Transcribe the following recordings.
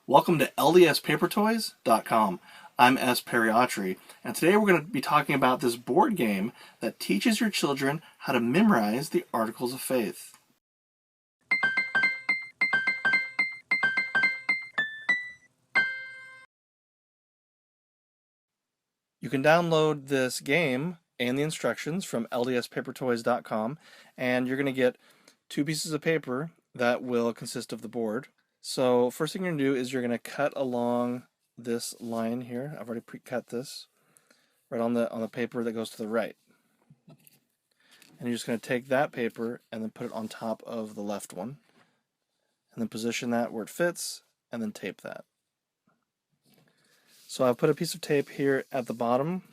Welcome to LDSpapertoys.com. I'm S. Periatri, and today we're going to be talking about this board game that teaches your children how to memorize the Articles of Faith. You can download this game and the instructions from LDSpapertoys.com, and you're going to get two pieces of paper that will consist of the board. So first thing you're going to do is you're going to cut along this line here. I've already pre-cut this right on the paper that goes to the right. And you're just going to take that paper and then put it on top of the left one, and then position that where it fits, and then tape that. So I've put a piece of tape here at the bottom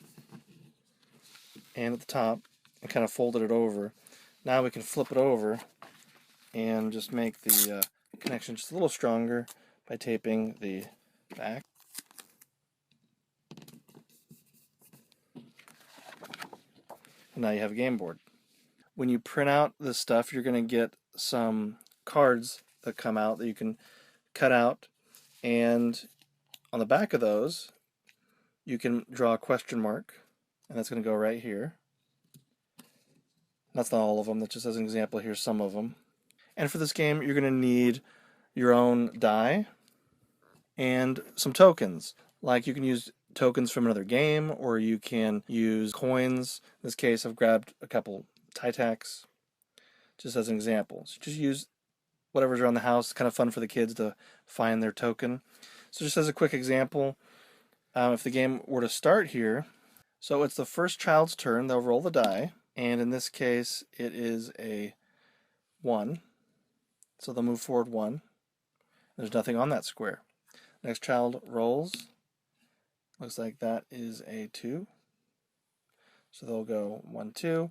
and at the top and kind of folded it over. Now we can flip it over and just make the connection just a little stronger by taping the back. And now you have a game board. When you print out this stuff, you're going to get some cards that come out that you can cut out, and on the back of those you can draw a question mark, and that's going to go right here. That's not all of them, that's just as an example. Here's some of them. And for this game you're going to need your own die and some tokens. Like, you can use tokens from another game, or you can use coins. In this case I've grabbed a couple tie tacks just as an example. So just use whatever's around the house. It's kind of fun for the kids to find their token. So just as a quick example, if the game were to start here, so it's the first child's turn, they'll roll the die, and in this case it is a 1. So they'll move forward 1. There's nothing on that square. Next child rolls. Looks like that is a 2. So they'll go 1, 2.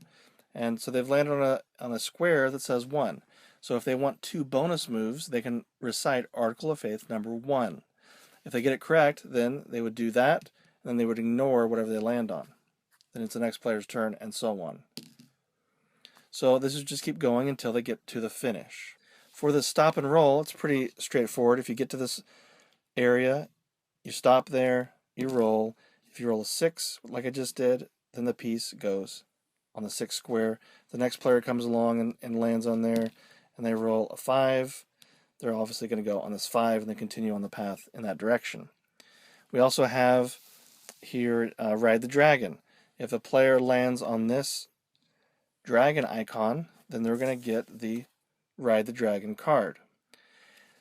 And so they've landed on a square that says 1. So if they want 2 bonus moves, they can recite Article of Faith number 1. If they get it correct, then they would do that, and then they would ignore whatever they land on. Then it's the next player's turn, and so on. So this is just keep going until they get to the finish. For the stop and roll, it's pretty straightforward. If you get to this area, you stop there, you roll. If you roll a 6, like I just did, then the piece goes on the 6th square. The next player comes along and lands on there, and they roll a 5. They're obviously going to go on this 5 and then continue on the path in that direction. We also have here Ride the Dragon. If a player lands on this dragon icon, then they're going to get the Ride the Dragon card.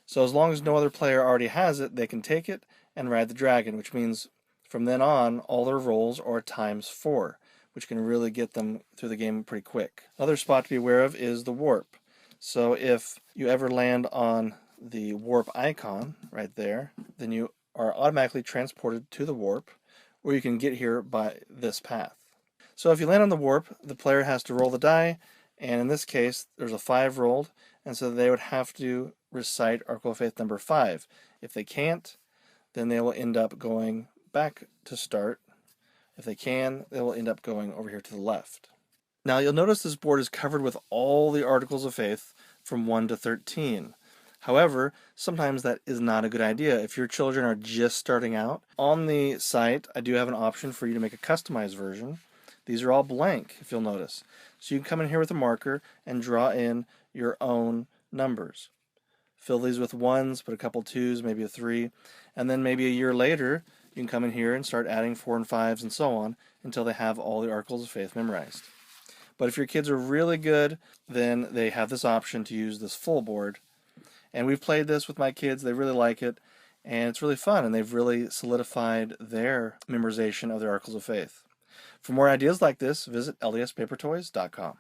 So as long as no other player already has it, they can take it and ride the dragon, which means from then on all their rolls are ×4, which can really get them through the game pretty quick. Another spot to be aware of is the warp. So if you ever land on the warp icon right there, then you are automatically transported to the warp, or you can get here by this path. So if you land on the warp, the player has to roll the die, and in this case there's a 5 rolled, and so they would have to recite Article of Faith number 5. If they can't, then they will end up going back to start. If they can, they will end up going over here to the left. Now you'll notice this board is covered with all the Articles of Faith from 1 to 13. However, sometimes that is not a good idea. If your children are just starting out, on the site I do have an option for you to make a customized version. These are all blank, if you'll notice. So you can come in here with a marker and draw in your own numbers. Fill these with 1s, put a couple 2s, maybe a 3, and then maybe a year later you can come in here and start adding 4 and 5s and so on until they have all the Articles of Faith memorized. But if your kids are really good, then they have this option to use this full board. And we've played this with my kids. They really like it, and it's really fun, and they've really solidified their memorization of their Articles of Faith. For more ideas like this, visit LDSpapertoys.com.